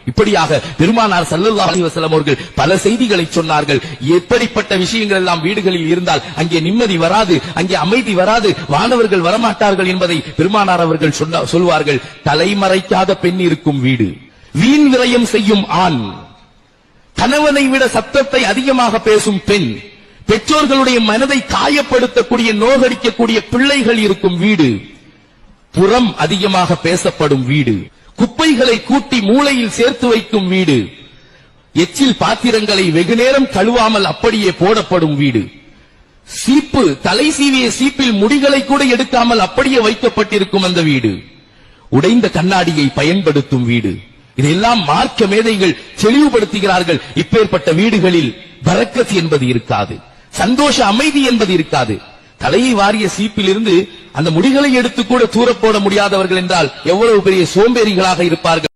இப்படியாக பெருமானார் ஸல்லல்லாஹு அலைஹி வஸல்லம் அவர்கள் பல செய்திகளை சொன்னார்கள். எப்படிப்பட்ட விஷயங்கள் எல்லாம் வீடுகளில் இருந்தால் அங்கே நிம்மதி வராது, அங்கே அமைதி வராது, வானவர்கள் வரமாட்டார்கள் என்பதை பெருமானார் அவர்கள் சொல்வார்கள். தலைமறைக்காத பெண் இருக்கும் வீடு, வீண் விரயம் செய்யும் ஆண், கணவனை விட சத்தத்தை அதிகமாக பேசும் பெண், பெற்றோர்களுடைய மனதை காயப்படுத்தக்கூடிய நோகடிக்கக்கூடிய பிள்ளைகள் இருக்கும் வீடு, புறம் அதிகமாக பேசப்படும் வீடு, குப்பைகளை கூட்டி மூளையில் சேர்த்து வைக்கும் வீடு, எச்சில் பாத்திரங்களை வெகுநேரம் கழுவாமல் அப்படியே போடப்படும் வீடு, சீப்பு தலை சீவிய சீப்பில் முடிகளை கூட எடுக்காமல் அப்படியே வைக்கப்பட்டிருக்கும் அந்த வீடு, உடைந்த கண்ணாடியை பயன்படுத்தும் வீடு. இதெல்லாம் மார்க்க மேதைகள் தெளிவுபடுத்துகிறார்கள். இப்பேற்பட்ட வீடுகளில் பரக்கத் என்பது இருக்காது, சந்தோஷ அமைதி என்பது இருக்காது. தலையை வாரிய சீப்பில் இருந்து அந்த முடிகளை எடுத்து கூட தூர போட முடியாதவர்கள் என்றால் எவ்வளவு பெரிய சோம்பேறிகளாக இருப்பார்கள்.